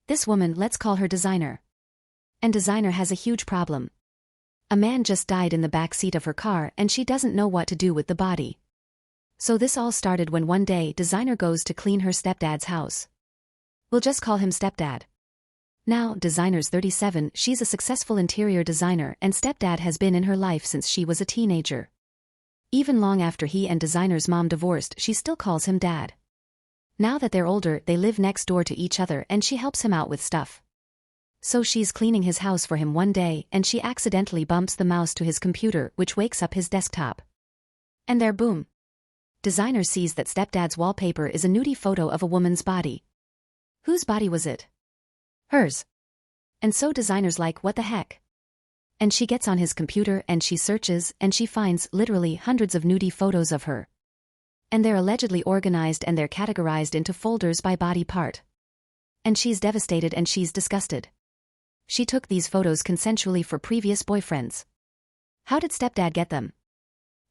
This woman, let's call her Designer. And Designer has a huge problem. A man just died in the back seat of her car and she doesn't know what to do with the body. So this all started when one day Designer goes to clean her stepdad's house. We'll just call him Stepdad. Now, Designer's 37, she's a successful interior designer and Stepdad has been in her life since she was a teenager. Even long after he and Designer's mom divorced, she still calls him Dad. Now that they're older, they live next door to each other and she helps him out with stuff. So she's cleaning his house for him one day and she accidentally bumps the mouse to his computer, which wakes up his desktop. And there, boom. Designer sees that Stepdad's wallpaper is a nudie photo of a woman's body. Whose body was it? Hers. And so Designer's like, what the heck? And she gets on his computer and she searches and she finds literally hundreds of nudie photos of her. And they're allegedly organized and they're categorized into folders by body part. And she's devastated and she's disgusted. She took these photos consensually for previous boyfriends. How did Stepdad get them?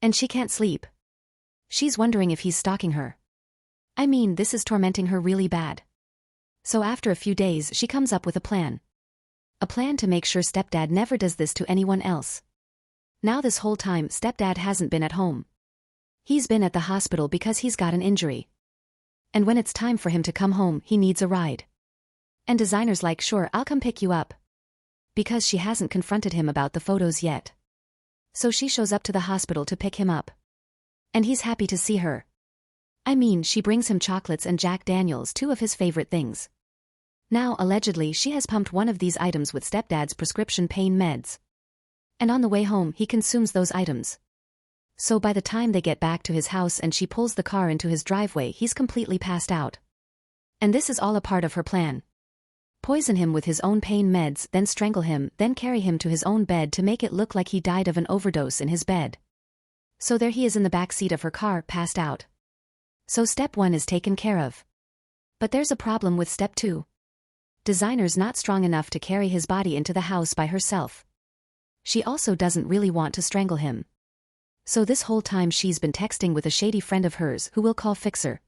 And she can't sleep. She's wondering if he's stalking her. I mean, this is tormenting her really bad. So after a few days she comes up with a plan. A plan to make sure Stepdad never does this to anyone else. Now this whole time Stepdad hasn't been at home. He's been at the hospital because he's got an injury. And when it's time for him to come home, he needs a ride. And Designer's like, sure, I'll come pick you up. Because she hasn't confronted him about the photos yet. So she shows up to the hospital to pick him up. And he's happy to see her. I mean, she brings him chocolates and Jack Daniels, two of his favorite things. Now, allegedly, she has pumped one of these items with Stepdad's prescription pain meds. And on the way home, he consumes those items. So by the time they get back to his house and she pulls the car into his driveway, he's completely passed out. And this is all a part of her plan. Poison him with his own pain meds, then strangle him, then carry him to his own bed to make it look like he died of an overdose in his bed. So there he is in the back seat of her car, passed out. So step 1 is taken care of. But there's a problem with step 2. Designer's not strong enough to carry his body into the house by herself. She also doesn't really want to strangle him. So this whole time she's been texting with a shady friend of hers who we'll call Fixer.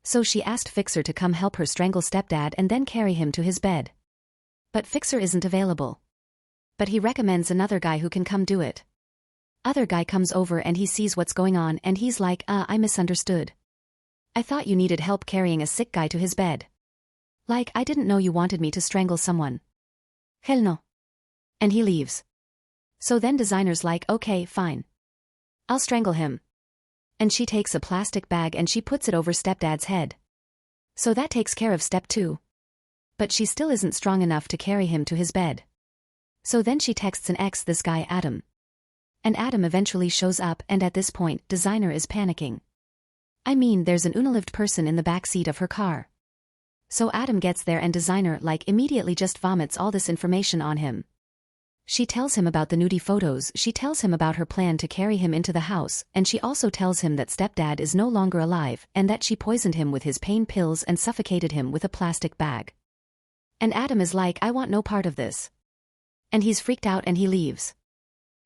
So she asked Fixer to come help her strangle Stepdad and then carry him to his bed. But Fixer isn't available. But he recommends another guy who can come do it. Other guy comes over and he sees what's going on and he's like, I misunderstood. I thought you needed help carrying a sick guy to his bed. Like, I didn't know you wanted me to strangle someone. Hell no. And he leaves. So then Designer's like, okay, fine. I'll strangle him. And she takes a plastic bag and she puts it over Stepdad's head. So that takes care of step 2. But she still isn't strong enough to carry him to his bed. So then she texts an ex, this guy Adam. And Adam eventually shows up and at this point Designer is panicking. I mean, there's an unalived person in the back seat of her car. So Adam gets there and Designer like immediately just vomits all this information on him. She tells him about the nudie photos, she tells him about her plan to carry him into the house, and she also tells him that Stepdad is no longer alive and that she poisoned him with his pain pills and suffocated him with a plastic bag. And Adam is like, I want no part of this. And he's freaked out and he leaves.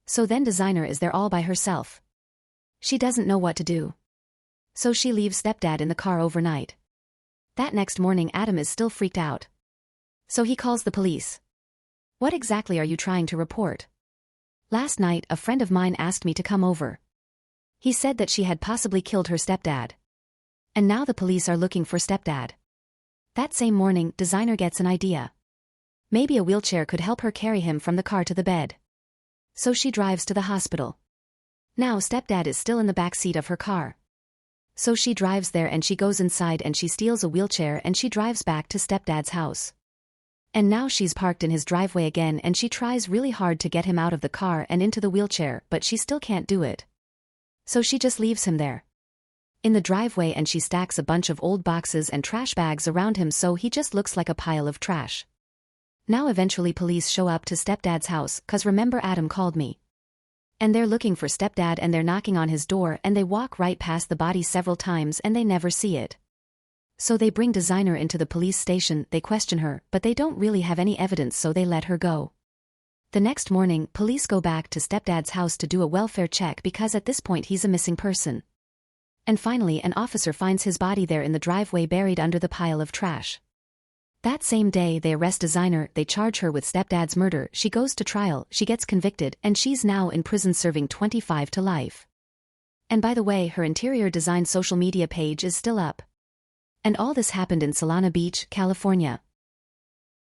So then Designer is there all by herself. She doesn't know what to do. So she leaves Stepdad in the car overnight. That next morning Adam is still freaked out. So he calls the police. What exactly are you trying to report? Last night a friend of mine asked me to come over. He said that she had possibly killed her stepdad. And now the police are looking for Stepdad. That same morning, Designer gets an idea. Maybe a wheelchair could help her carry him from the car to the bed. So she drives to the hospital. Now Stepdad is still in the back seat of her car. So she drives there and she goes inside and she steals a wheelchair and she drives back to Stepdad's house. And now she's parked in his driveway again and she tries really hard to get him out of the car and into the wheelchair, but she still can't do it. So she just leaves him there in the driveway and she stacks a bunch of old boxes and trash bags around him so he just looks like a pile of trash. Now eventually police show up to Stepdad's house, cause remember Adam called me. And they're looking for Stepdad and they're knocking on his door and they walk right past the body several times and they never see it. So they bring Designer into the police station, they question her, but they don't really have any evidence so they let her go. The next morning, police go back to Stepdad's house to do a welfare check because at this point he's a missing person. And finally an officer finds his body there in the driveway buried under the pile of trash. That same day they arrest designer, they charge her with stepdad's murder, she goes to trial, she gets convicted, and she's now in prison serving 25 to life. And by the way, her interior design social media page is still up. And all this happened in Solana Beach, California.